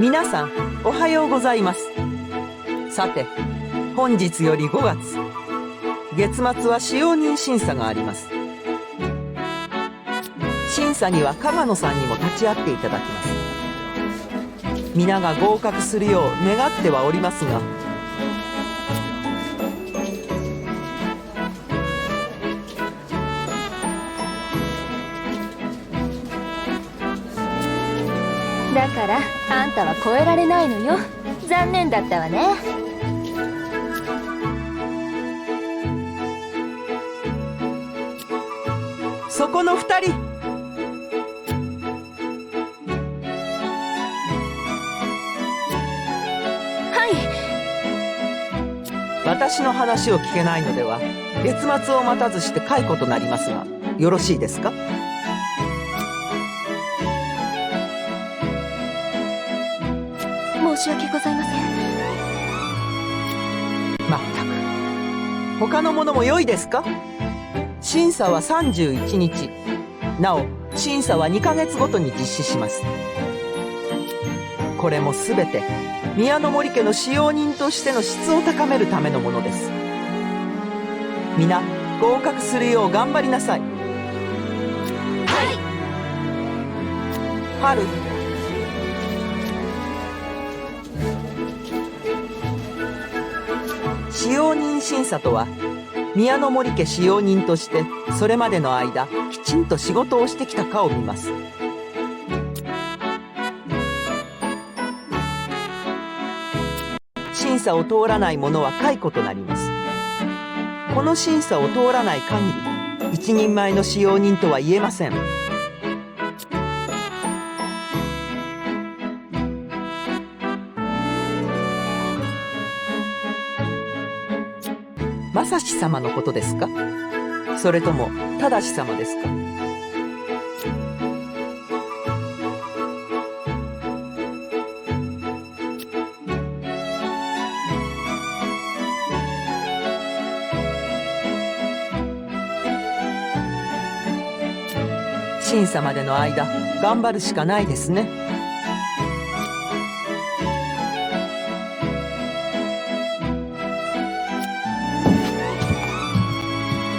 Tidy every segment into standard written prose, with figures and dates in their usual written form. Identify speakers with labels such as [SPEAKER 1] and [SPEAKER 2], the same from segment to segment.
[SPEAKER 1] 皆さんおはようございます。さて、本日より5月、月末は使用人審査があります。審査には加野さんにも立ち会っていただきます。皆が合格するよう願ってはおりますが、
[SPEAKER 2] だからあんたは超えられないのよ。残念だったわね。
[SPEAKER 1] そこの2人、
[SPEAKER 2] はい。
[SPEAKER 1] 私の話を聞けないのでは月末を待たずして解雇となりますが、よろしいですか？
[SPEAKER 2] 申し訳ございません。
[SPEAKER 1] まったく、他のものも良いですか？審査は31日。なお、審査は2ヶ月ごとに実施します。これもすべて宮の森家の使用人としての質を高めるためのものです。皆合格するよう頑張りなさい。
[SPEAKER 2] はい。
[SPEAKER 1] 春、使用人審査とは、宮の森家使用人としてそれまでの間きちんと仕事をしてきたかを見ます。審査を通らない者は解雇となります。この審査を通らない限り一人前の使用人とは言えません。正志様のことですか？それとも正様ですか？審査までの間頑張るしかないですね。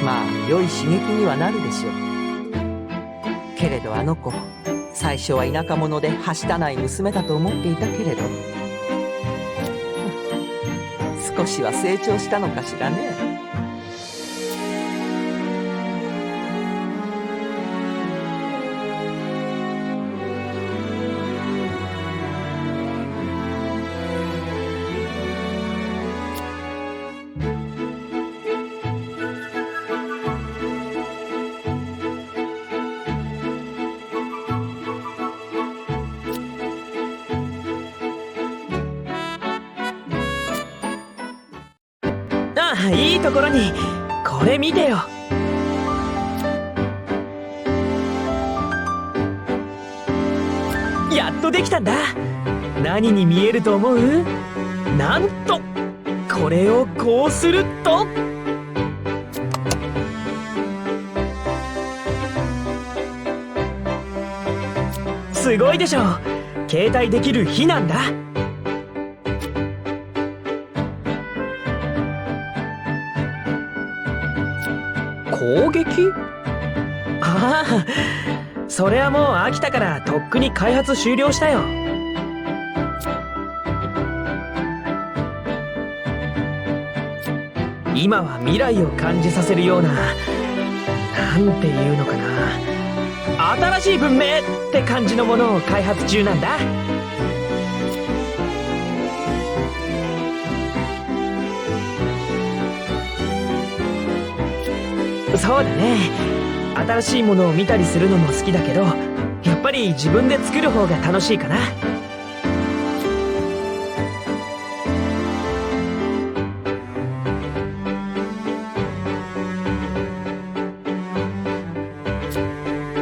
[SPEAKER 1] まあ良い刺激にはなるでしょう。けれどあの子、最初は田舎者ではしたない娘だと思っていたけれど、少しは成長したのかしらね。
[SPEAKER 3] ああ、いいところに。これ見てよ。やっとできたんだ。何に見えると思う？なんとこれをこうすると、すごいでしょ。携帯できる火なんだ。攻撃？ああ、それはもう飽きたからとっくに開発終了したよ。今は未来を感じさせるような、なんていうのかな、新しい文明って感じのものを開発中なんだ。そうだね。新しいものを見たりするのも好きだけど、やっぱり自分で作る方が楽しいかな。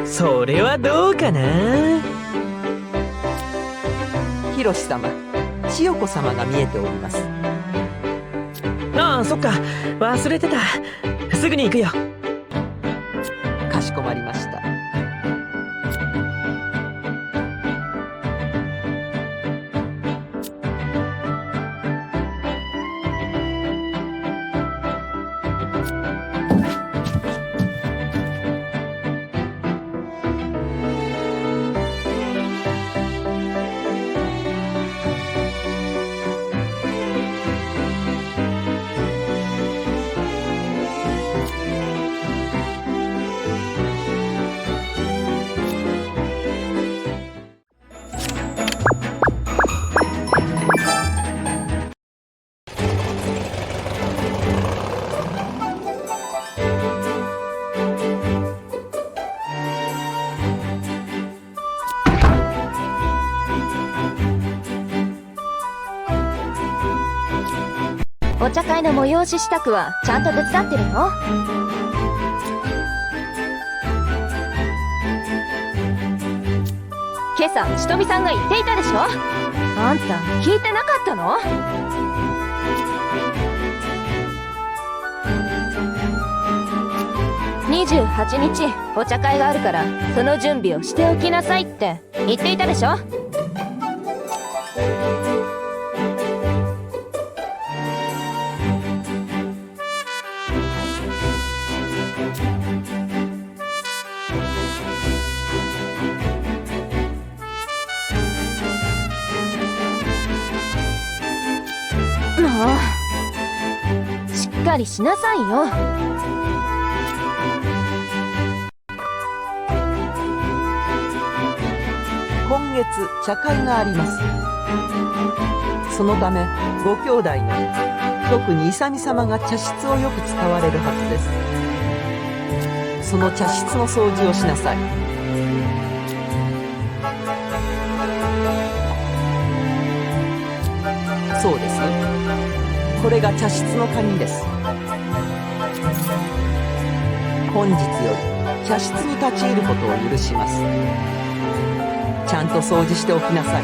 [SPEAKER 3] それはどうかな。
[SPEAKER 1] ひろし様、千代子様が見えております。
[SPEAKER 3] ああ、そっか、忘れてた。すぐに行くよ。
[SPEAKER 1] かしこまりました。
[SPEAKER 2] お茶会の催し支度はちゃんと手伝ってるの？今朝しとみさんが言っていたでしょ。あんた聞いてなかったの？28日お茶会があるからその準備をしておきなさいって言っていたでしょ。もうしっかりしなさいよ。
[SPEAKER 1] 今月茶会があります。そのためご兄弟の特に勇様が茶室をよく使われるはずです。その茶室の掃除をしなさい。そうです。これが茶室の鍵です。本日より茶室に立ち入ることを許します。ちゃんと掃除しておきなさい。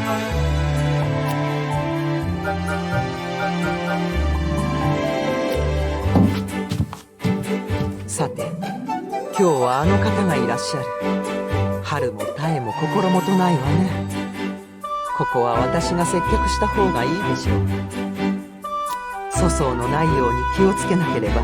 [SPEAKER 1] さて、今日はあの方がいらっしゃる。春も妙も心もとないわね。ここは私が接客した方がいいでしょう。粗相のないように気をつけなければ。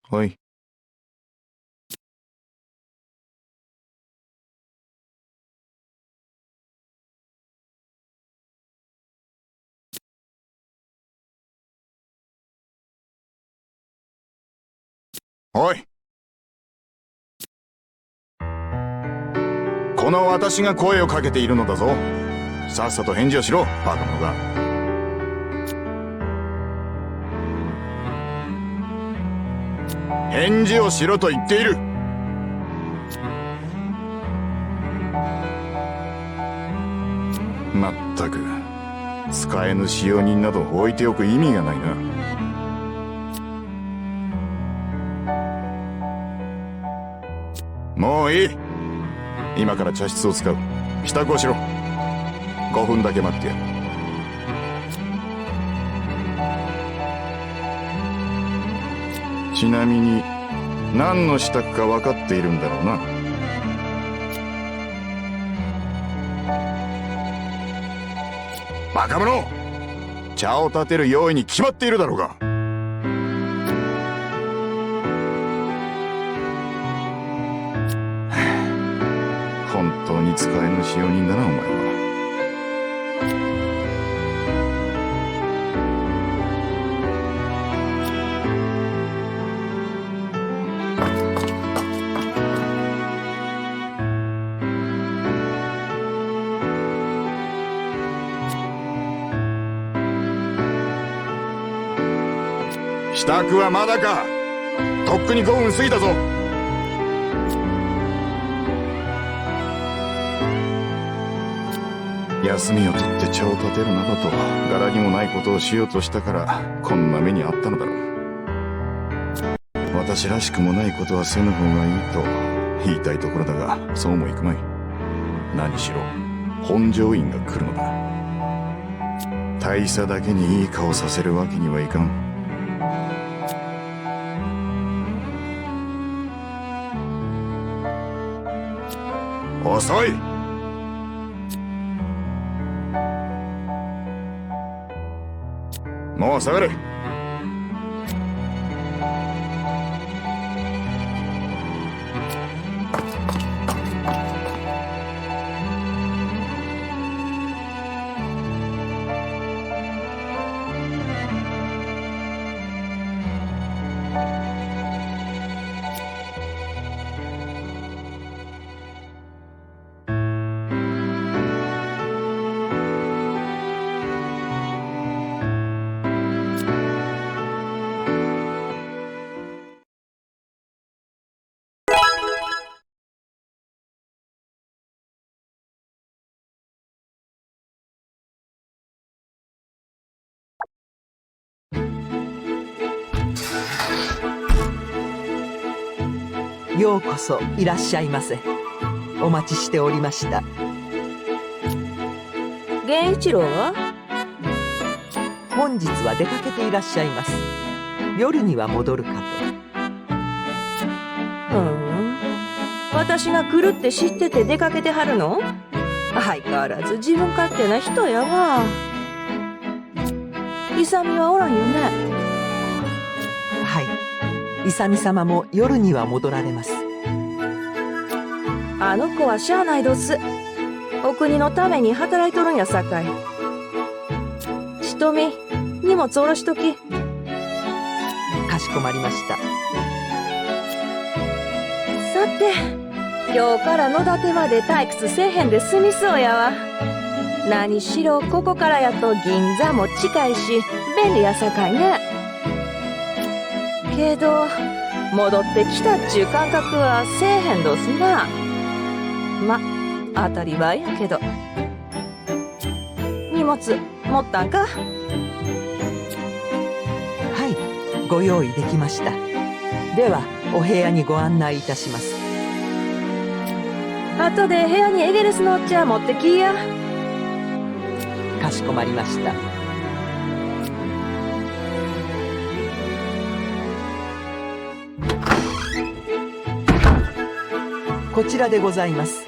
[SPEAKER 4] はい。おい。この私が声をかけているのだぞ。さっさと返事をしろ、バカ者が。返事をしろと言っている。まったく使えぬ使用人など置いておく意味がないな。もういい。今から茶室を使う。支度をしろ。5分だけ待ってやる。ちなみに何の支度か分かっているんだろうな。バカ者！茶を立てる用意に決まっているだろうが。本当に使えぬ使用人だな、お前は。支度はまだか。とっくに5分過ぎたぞ。休みを取って茶を立てるなどと柄にもないことをしようとしたからこんな目にあったのだろう。私らしくもないことはせぬ方がいいと言いたいところだが、そうもいくまい。何しろ本庄院が来るのだ。大佐だけにいい顔させるわけにはいかん。遅い。もう下がれ。
[SPEAKER 1] ようこそいらっしゃいませ。お待ちしておりました。
[SPEAKER 2] 源一郎は？
[SPEAKER 1] 本日は出かけていらっしゃいます。夜には戻るかと。
[SPEAKER 2] 私が来るって知ってて出かけてはるの？相変わらず自分勝手な人やわ。勇はおらんよね？
[SPEAKER 1] はい。勇様も夜には戻られます。
[SPEAKER 2] あの子はしゃあないどす。お国のために働いとるんやさかい。ちとみ、荷物下ろしとき。
[SPEAKER 1] かしこまりました。
[SPEAKER 2] さて、今日から野立まで退屈せえへんで済みそうやわ。何しろここからやと銀座も近いし便利やさかいね。けど戻ってきたっちゅう感覚はせえへんどすな。ま、当たり前やけど。荷物持ったんか？
[SPEAKER 1] はい、ご用意できました。ではお部屋にご案内いたします。
[SPEAKER 2] 後で部屋にエゲレスのお茶持ってきや。
[SPEAKER 1] かしこまりました。こちらでございます。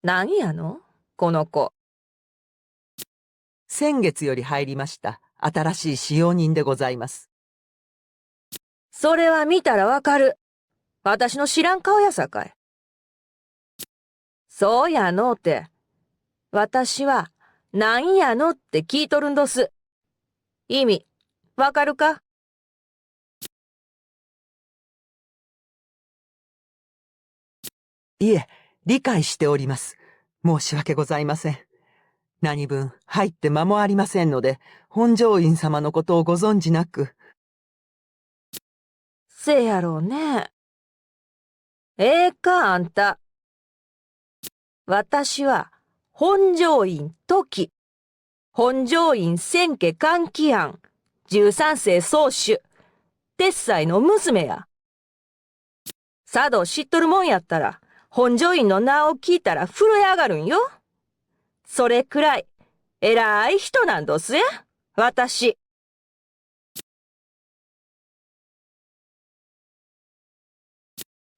[SPEAKER 2] 何やのこの子。
[SPEAKER 1] 先月より入りました新しい使用人でございます。
[SPEAKER 2] それは見たらわかる。私の知らん顔やさかい。そうやのうて。私はなんやのって聞いとるんどす。意味、わかるか？
[SPEAKER 1] いえ、理解しております。申し訳ございません。何分入って間もありませんので、本庄院様のことをご存じなく。
[SPEAKER 2] せやろうね。ええか、あんた。私は、本庄院時、本庄院千家換気案、13世宗主、鉄斎の娘や。茶道知っとるもんやったら、本庄院の名を聞いたら震え上がるんよ。それくらい、偉い人なんどすえ、私。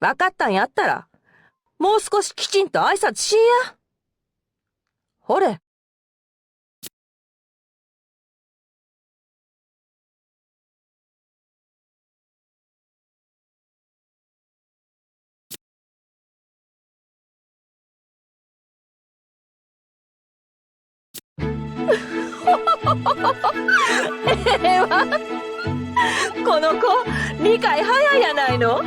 [SPEAKER 2] わかったんやったら、もう少しきちんと挨拶しんや。ほれ。ええわ。この子、理解早いやないの。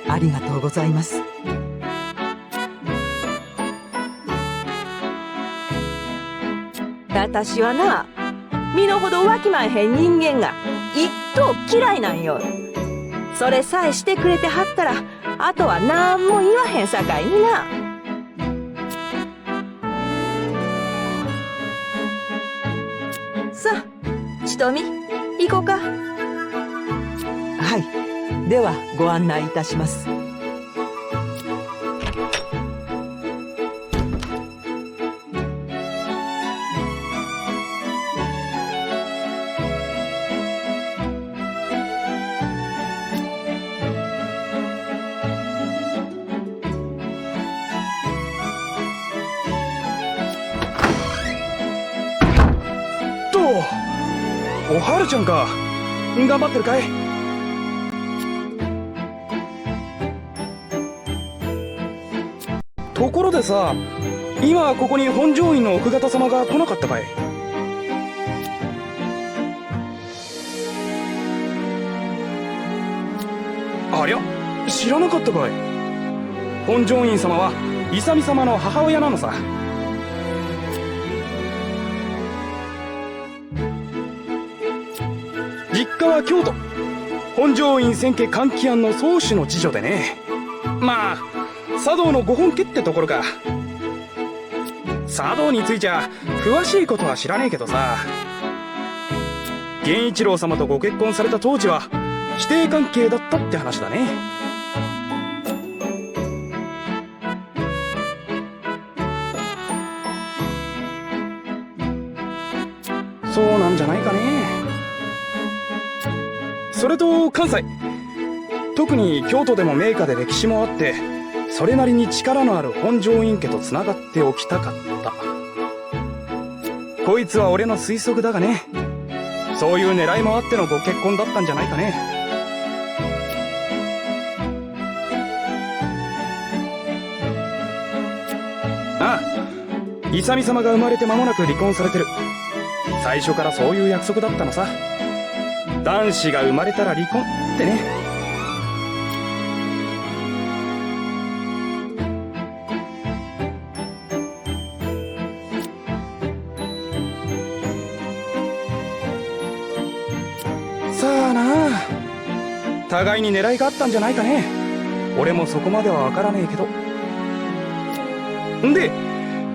[SPEAKER 1] ありがとうございます。
[SPEAKER 2] 私はな、身の程わきまえへん人間が一等嫌いなんよ。それさえしてくれてはったら、あとはなんも言わへんさかいにな。さあ、ちとみ、行こうか。
[SPEAKER 1] はい。ではご案内いたします。
[SPEAKER 3] おはるちゃんか。頑張ってるかい？
[SPEAKER 5] ところでさ、今ここに本庄院の奥方様が来なかったかい？ありゃ、知らなかったかい？本庄院様は勇様の母親なのさ。実家は京都、本庄院千家換気庵の宗主の次女でね。まあ茶道のご本家ってところか。茶道についちゃ詳しいことは知らねえけどさ、源一郎様とご結婚された当時は師弟関係だったって話だね。そうなんじゃないかね。それと関西、特に京都でも名家で歴史もあって、それなりに力のある本庄院家とつながっておきたかった。こいつは俺の推測だがね、そういう狙いもあってのご結婚だったんじゃないかね。ああ、勇様が生まれて間もなく離婚されてる。最初からそういう約束だったのさ。男子が生まれたら離婚ってね。さあなあ、互いに狙いがあったんじゃないかね。俺もそこまでは分からねえけど。んで、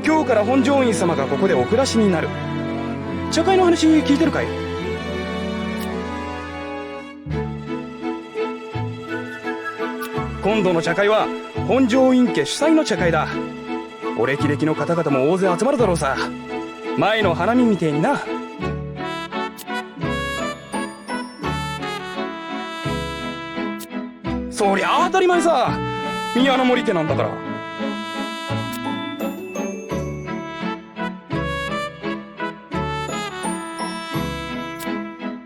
[SPEAKER 5] 今日から本庄院様がここでお暮らしになる。茶会の話聞いてるかい？今度の茶会は本庄院家主催の茶会だ。お歴々の方々も大勢集まるだろうさ。前の花見みてえにな。そりゃ当たり前さ、宮の森家なんだから。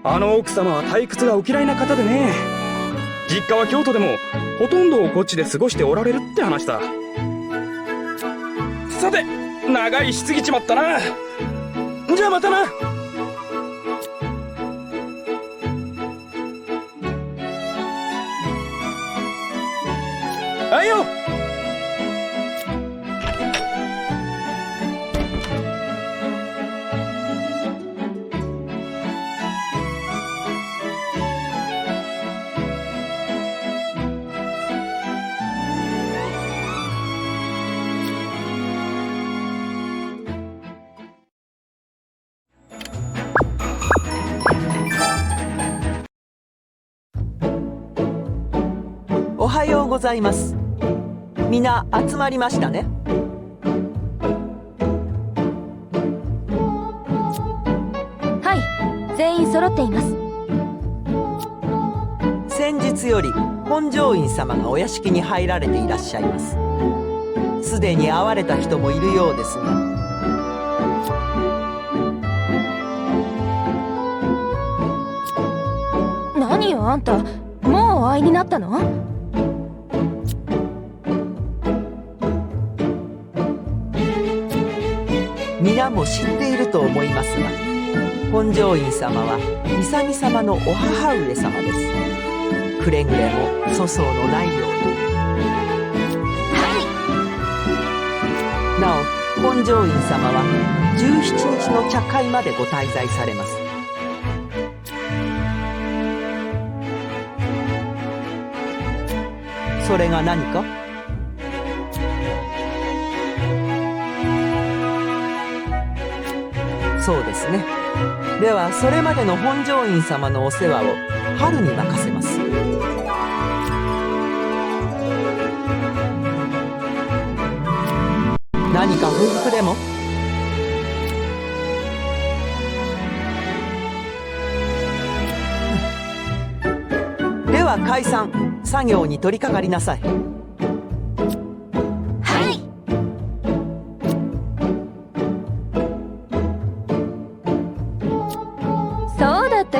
[SPEAKER 5] あの奥様は退屈がお嫌いな方でね、実家は京都でもほとんどをこっちで過ごしておられるって話だ。さて、長いしすぎちまったな。じゃあまたな。あいよ。
[SPEAKER 1] おはようございます。みな集まりましたね。
[SPEAKER 6] はい、全員揃っています。
[SPEAKER 1] 先日より本庄院様がお屋敷に入られていらっしゃいます。すでに会われた人もいるようですが。
[SPEAKER 6] 何よあんた、もうお会いになったの？
[SPEAKER 1] 皆も知っていると思いますが、本庄院様は勇様のお母上様です。くれぐれも粗相のないように。
[SPEAKER 6] はい。
[SPEAKER 1] なお本庄院様は17日の茶会までご滞在されます。それが何か？そうですね。ではそれまでの本庄院様のお世話を春に任せます。何か不服でも？では解散、作業に取り掛かりなさい。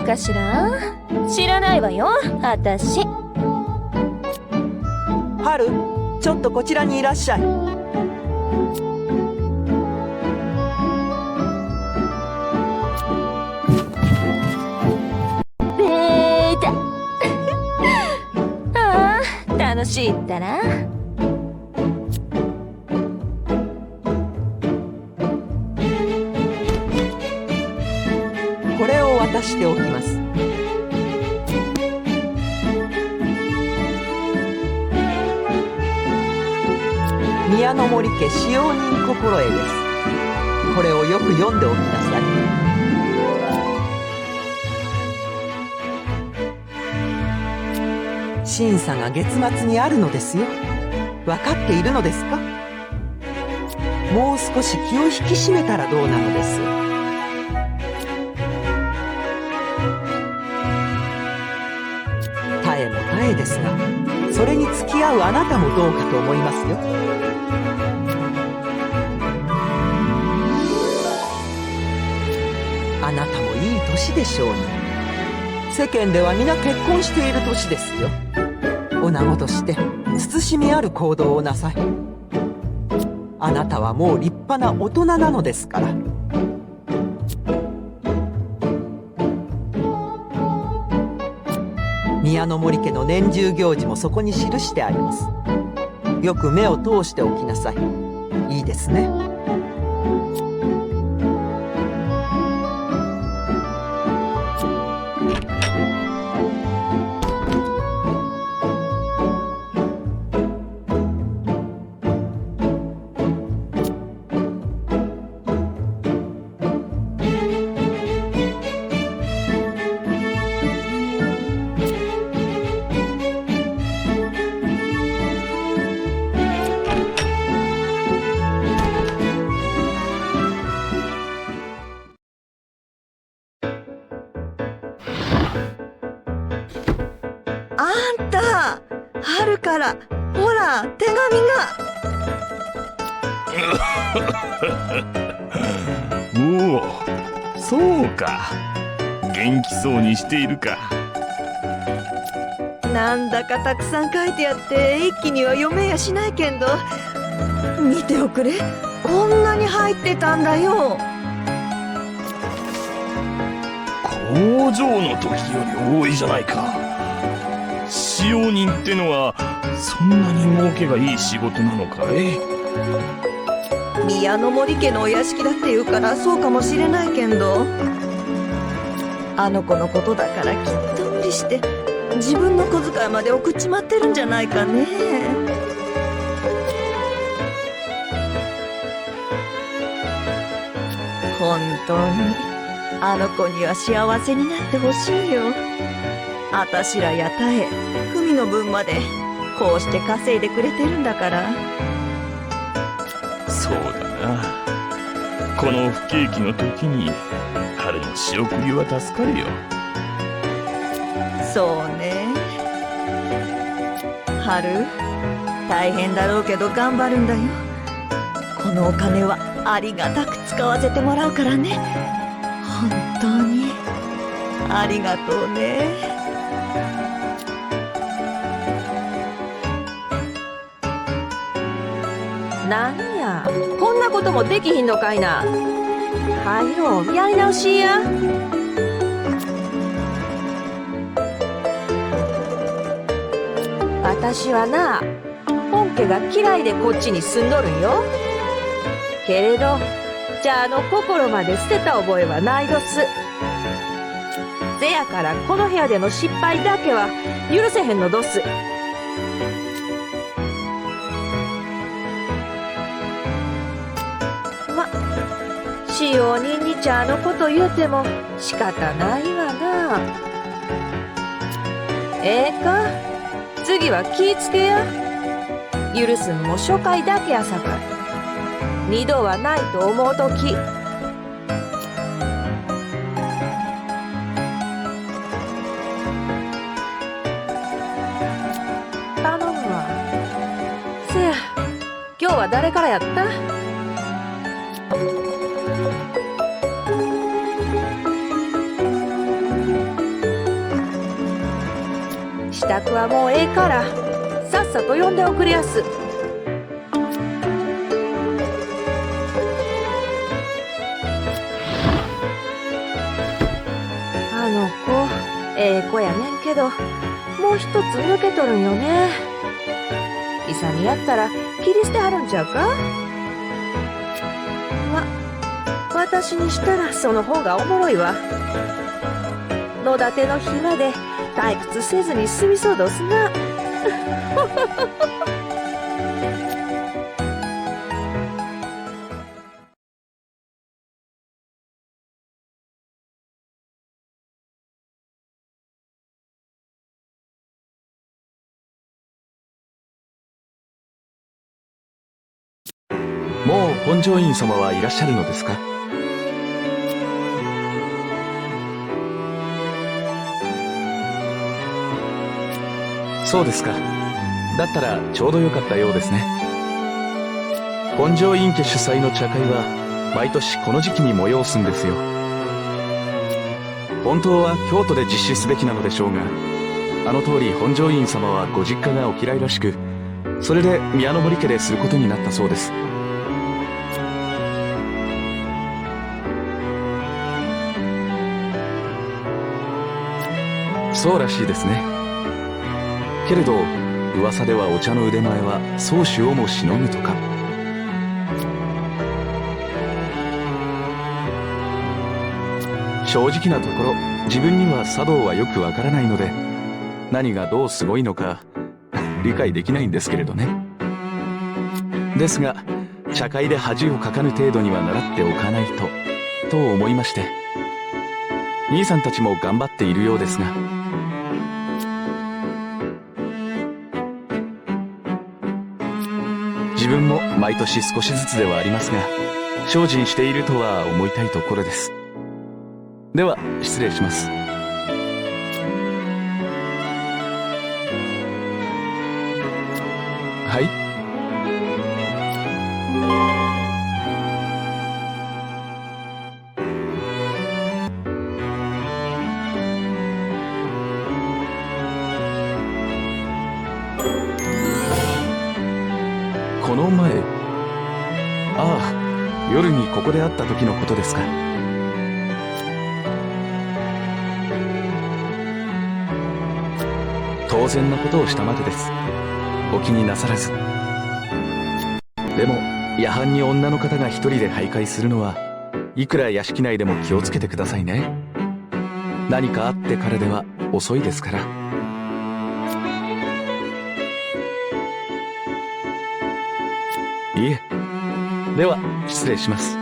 [SPEAKER 6] かしら？知らないわよ、あたし。
[SPEAKER 1] 春、ちょっとこちらにいらっしゃい。
[SPEAKER 6] 楽しいったら。
[SPEAKER 1] これを渡しておきます。宮の森家使用人心得です。これをよく読んでおきなさい。審査が月末にあるのですよ。分かっているのですか？もう少し気を引き締めたらどうなのです。耐えも耐えですが、それに付き合うあなたもどうかと思いますよ。あなたもいい年でしょうに。世間では皆結婚している年ですよ。女子として慎みある行動をなさい。あなたはもう立派な大人なのですから。宮の森家の年中行事もそこに記してあります。よく目を通しておきなさい。いいですね。
[SPEAKER 2] あんた、春からほら手紙
[SPEAKER 7] おお、そうか。元気そうにしているか。
[SPEAKER 2] がなんだかたくさん書いてあって一気には読めやしないけんど、見ておくれ、こんなに入ってたんだよ。
[SPEAKER 7] 工場の時より多いじゃないか。使用人ってのはそんなに儲けがいい仕事なのかい？
[SPEAKER 2] 宮の森家のお屋敷だっていうからそうかもしれないけんど、あの子のことだからきっと無理して自分の小遣いまで送っちまってるんじゃないかね。本当にあの子には幸せになってほしいよ。あたしらやたえ文の分までこうして稼いでくれてるんだから。
[SPEAKER 7] そうだな。この不景気の時に春の仕送りは助かるよ。
[SPEAKER 2] そうね。春、大変だろうけど頑張るんだよ。このお金はありがたく使わせてもらうからね。本当にありがとうね。なんや、こんなこともできひんのかいな。はよ、やり直しや。私はな、本家が嫌いでこっちに住んどるんよ。けれど、茶の心まで捨てた覚えはないどす。せやからこの部屋での失敗だけは許せへんのどす。使用人に茶のこと言うても仕方ないわな。ええか、次は気ぃつけや。許すんも初回だけやさかい。二度はないと思うとき。頼むわ。せや、今日は誰からやった？支度はもうええから、さっさと呼んでおくれやす。あの子、ええ子やねんけど、もう一つ抜けとるんよね。イサにやったら切り捨てはるんちゃうか。私にしたらその方がおもろいわ。野立ての日まで退屈せずに済みそうどすな。
[SPEAKER 8] もう本庄院様はいらっしゃるのですか？そうですか。だったらちょうどよかったようですね。本庄院家主催の茶会は毎年この時期に催すんですよ。本当は京都で実施すべきなのでしょうが、あの通り本庄院様はご実家がお嫌いらしく、それで宮の森家ですることになったそうです。そうらしいですね。けれど噂ではお茶の腕前は宗主をもしのぐとか。正直なところ自分には茶道はよくわからないので、何がどうすごいのか理解できないんですけれどね。ですが茶会で恥をかかぬ程度には習っておかないと思いまして、兄さんたちも頑張っているようですが。自分も毎年少しずつではありますが精進しているとは思いたいところです。では失礼します。はい。この前、ああ、夜にここで会った時のことですか。当然なことをしたまでです。お気になさらず。でも夜半に女の方が一人で徘徊するのはいくら屋敷内でも気をつけてくださいね。何かあってからでは遅いですから。いえ。では失礼します。